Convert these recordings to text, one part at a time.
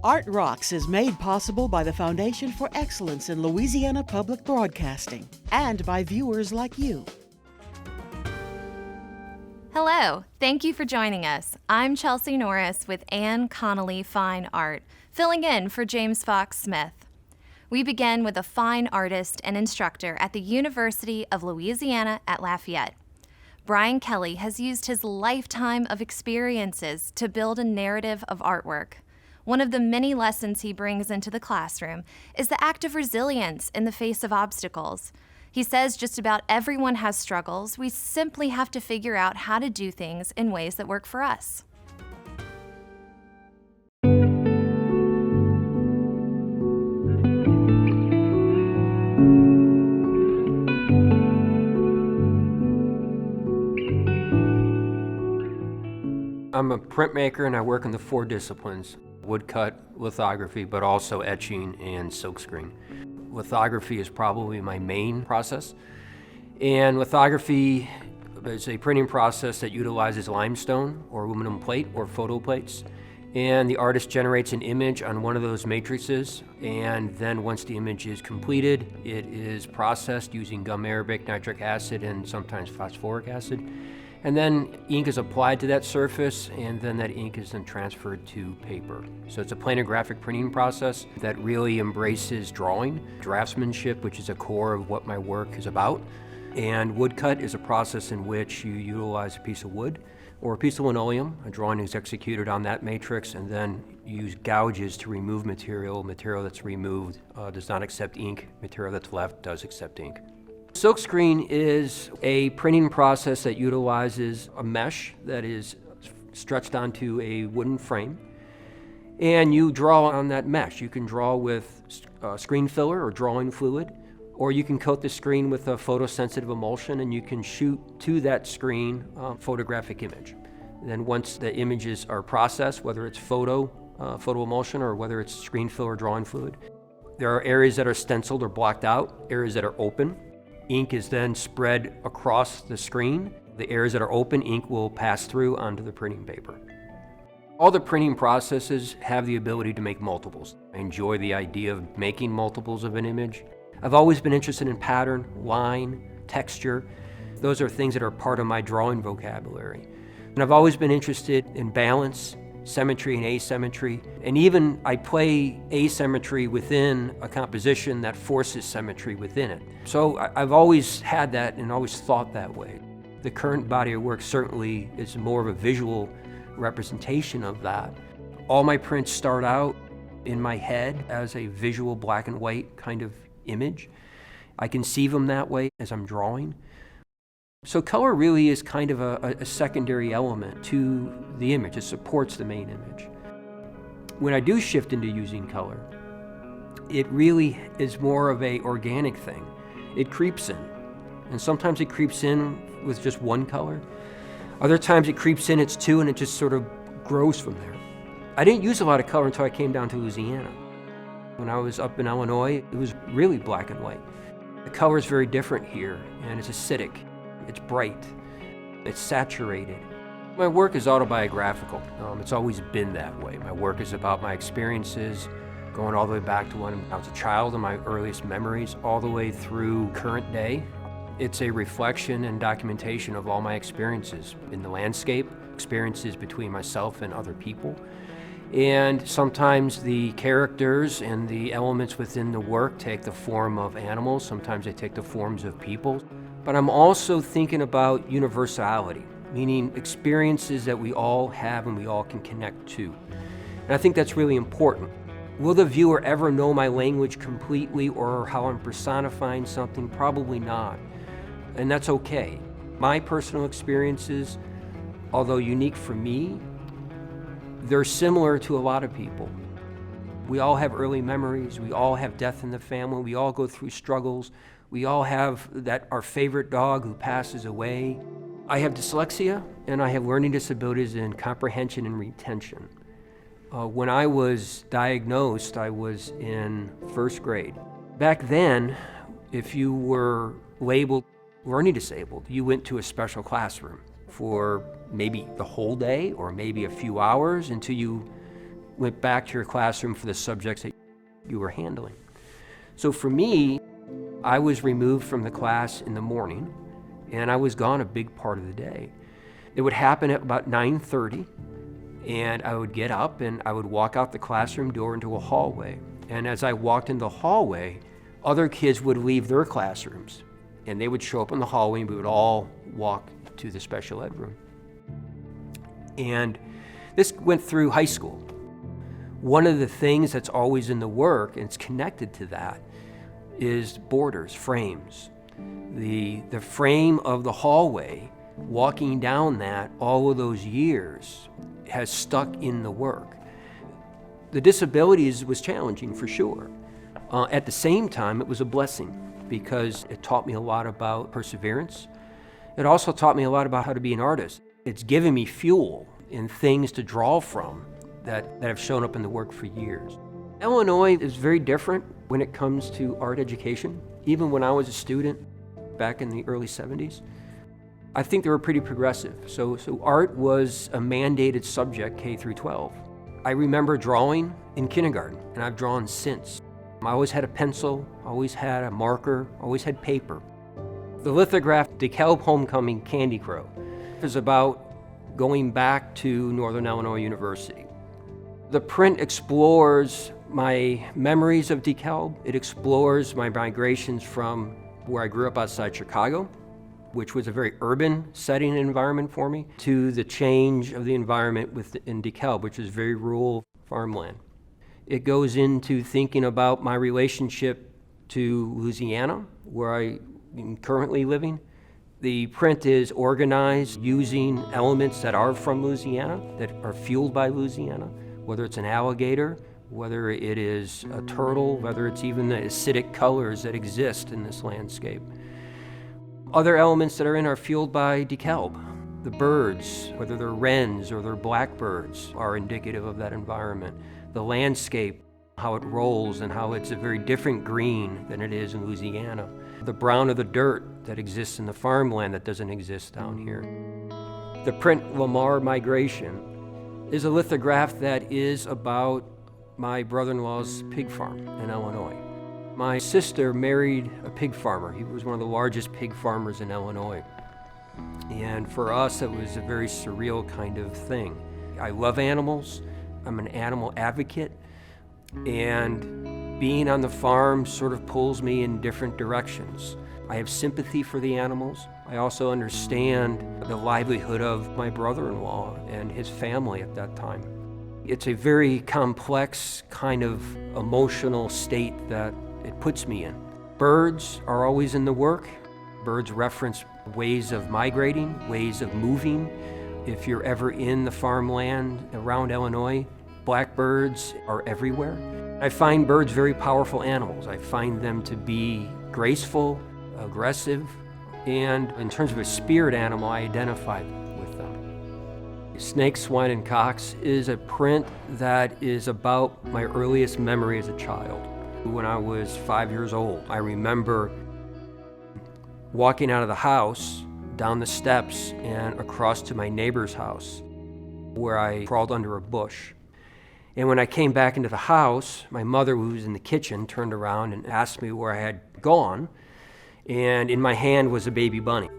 Art Rocks is made possible by the Foundation for Excellence in Louisiana Public Broadcasting and by viewers like you. Hello, thank you for joining us. I'm Chelsea Norris with Anne Connolly Fine Art, filling in for James Fox Smith. We begin with a fine artist and instructor at the University of Louisiana at Lafayette. Brian Kelly has used his lifetime of experiences to build a narrative of artwork. One of the many lessons he brings into the classroom is the act of resilience in the face of obstacles. He says just about everyone has struggles. We simply have to figure out how to do things in ways that work for us. I'm a printmaker and I work in the 4 disciplines: woodcut, lithography, but also etching and silkscreen. Lithography is probably my main process. And lithography is a printing process that utilizes limestone or aluminum plate or photo plates. And the artist generates an image on one of those matrices, and then once the image is completed, it is processed using gum arabic, nitric acid, and sometimes phosphoric acid. And then ink is applied to that surface, and then that ink is then transferred to paper. So it's a planographic printing process that really embraces drawing, draftsmanship, which is a core of what my work is about. And woodcut is a process in which you utilize a piece of wood or a piece of linoleum. A drawing is executed on that matrix, and then you use gouges to remove material. Material that's removed does not accept ink. Material that's left does accept ink. Silkscreen is a printing process that utilizes a mesh that is stretched onto a wooden frame, and you draw on that mesh. You can draw with screen filler or drawing fluid, or you can coat the screen with a photosensitive emulsion, and you can shoot to that screen a photographic image. Then once the images are processed, whether it's photo emulsion or whether it's screen filler or drawing fluid, there are areas that are stenciled or blocked out, areas that are open. Ink is then spread across the screen. The areas that are open, ink will pass through onto the printing paper. All the printing processes have the ability to make multiples. I enjoy the idea of making multiples of an image. I've always been interested in pattern, line, texture. Those are things that are part of my drawing vocabulary. And I've always been interested in balance, symmetry and asymmetry, and even I play asymmetry within a composition that forces symmetry within it. So I've always had that and always thought that way. The current body of work certainly is more of a visual representation of that. All my prints start out in my head as a visual black and white kind of image. I conceive them that way as I'm drawing. So color really is kind of a secondary element to the image. It supports the main image. When I do shift into using color, it really is more of an organic thing. It creeps in. And sometimes it creeps in with just one color. Other times it creeps in, it's 2, and it just sort of grows from there. I didn't use a lot of color until I came down to Louisiana. When I was up in Illinois, it was really black and white. The color is very different here, and it's acidic. It's bright, it's saturated. My work is autobiographical. It's always been that way. My work is about my experiences, going all the way back to when I was a child and my earliest memories, all the way through current day. It's a reflection and documentation of all my experiences in the landscape, experiences between myself and other people. And sometimes the characters and the elements within the work take the form of animals, sometimes they take the forms of people. But I'm also thinking about universality, meaning experiences that we all have and we all can connect to. And I think that's really important. Will the viewer ever know my language completely or how I'm personifying something? Probably not. And that's okay. My personal experiences, although unique for me, they're similar to a lot of people. We all have early memories. We all have death in the family. We all go through struggles. We all have our favorite dog who passes away. I have dyslexia, and I have learning disabilities in comprehension and retention. When I was diagnosed, I was in first grade. Back then, if you were labeled learning disabled, you went to a special classroom for maybe the whole day or maybe a few hours until you went back to your classroom for the subjects that you were handling. So for me, I was removed from the class in the morning and I was gone a big part of the day. It would happen at about 9:30 and I would get up and I would walk out the classroom door into a hallway. And as I walked in the hallway, other kids would leave their classrooms and they would show up in the hallway and we would all walk to the special ed room. And this went through high school. One of the things that's always in the work, and it's connected to that, is borders, frames. The frame of the hallway, walking down that all of those years, has stuck in the work. The disabilities was challenging for sure. At the same time, it was a blessing because it taught me a lot about perseverance. It also taught me a lot about how to be an artist. It's given me fuel and things to draw from that have shown up in the work for years. Illinois is very different when it comes to art education. Even when I was a student back in the early 70s, I think they were pretty progressive. So art was a mandated subject K through 12. I remember drawing in kindergarten, and I've drawn since. I always had a pencil, always had a marker, always had paper. The lithograph DeKalb Homecoming Candy Crow is about going back to Northern Illinois University. The print explores my memories of DeKalb. It explores my migrations from where I grew up outside Chicago, which was a very urban setting and environment for me, to the change of the environment in DeKalb, which is very rural farmland. It goes into thinking about my relationship to Louisiana, where I am currently living. The print is organized using elements that are from Louisiana, that are fueled by Louisiana, whether it's an alligator, whether it is a turtle, whether it's even the acidic colors that exist in this landscape. Other elements that are in are fueled by DeKalb. The birds, whether they're wrens or they're blackbirds, are indicative of that environment. The landscape, how it rolls and how it's a very different green than it is in Louisiana. The brown of the dirt that exists in the farmland that doesn't exist down here. The print Lamar Migration is a lithograph that is about my brother-in-law's pig farm in Illinois. My sister married a pig farmer. He was one of the largest pig farmers in Illinois. And for us, it was a very surreal kind of thing. I love animals. I'm an animal advocate. And being on the farm sort of pulls me in different directions. I have sympathy for the animals. I also understand the livelihood of my brother-in-law and his family at that time. It's a very complex kind of emotional state that it puts me in. Birds are always in the work. Birds reference ways of migrating, ways of moving. If you're ever in the farmland around Illinois, blackbirds are everywhere. I find birds very powerful animals. I find them to be graceful, aggressive, and in terms of a spirit animal, I identify with them. Snakes, Swine, and Cocks is a print that is about my earliest memory as a child. When I was 5 years old, I remember walking out of the house, down the steps, and across to my neighbor's house, where I crawled under a bush. And when I came back into the house, my mother, who was in the kitchen, turned around and asked me where I had gone, and in my hand was a baby bunny.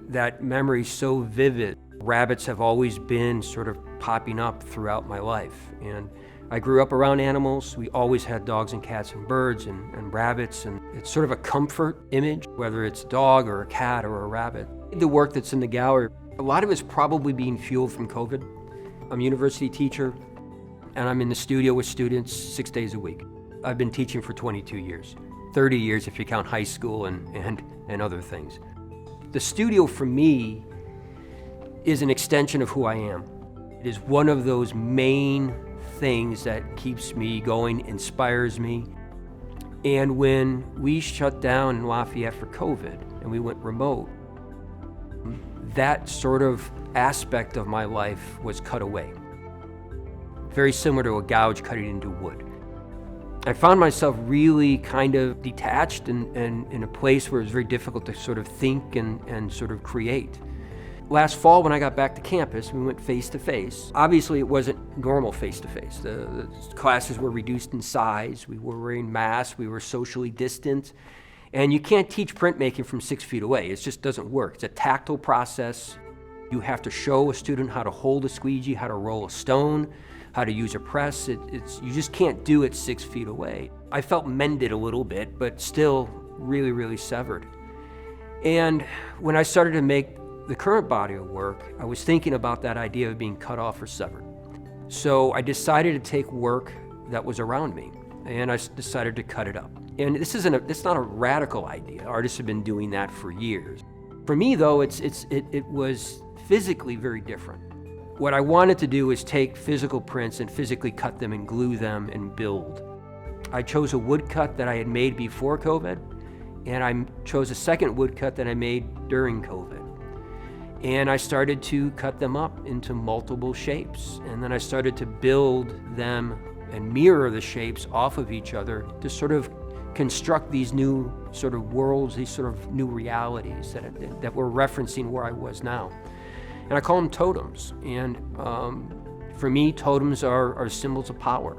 That memory's so vivid. Rabbits have always been sort of popping up throughout my life, and I grew up around animals. We always had dogs and cats and birds and rabbits, and it's sort of a comfort image, whether it's a dog or a cat or a rabbit. The work that's in the gallery, a lot of it's probably being fueled from COVID. I'm a university teacher, and I'm in the studio with students 6 days a week. I've been teaching for 22 years, 30 years if you count high school and other things. The studio for me is an extension of who I am. It is one of those main things that keeps me going, inspires me. And when we shut down in Lafayette for COVID and we went remote, that sort of aspect of my life was cut away. very similar to a gouge cutting into wood. I found myself really kind of detached and in a place where it was very difficult to sort of think and sort of create. Last fall, when I got back to campus, we went face-to-face. Obviously, it wasn't normal face-to-face. The classes were reduced in size. We were wearing masks. We were socially distant. And you can't teach printmaking from 6 feet away. It just doesn't work. It's a tactile process. You have to show a student how to hold a squeegee, how to roll a stone, how to use a press. You just can't do it 6 feet away. I felt mended a little bit, but still really, really severed. And when I started to make the current body of work, I was thinking about that idea of being cut off or severed. So I decided to take work that was around me, and I decided to cut it up. And it's not a radical idea. Artists have been doing that for years. For me, though, it was physically very different. What I wanted to do is take physical prints and physically cut them and glue them and build. I chose a woodcut that I had made before COVID, and I chose a second woodcut that I made during COVID. And I started to cut them up into multiple shapes. And then I started to build them and mirror the shapes off of each other to sort of construct these new sort of worlds, these sort of new realities that were referencing where I was now. And I call them totems. And for me, totems are symbols of power.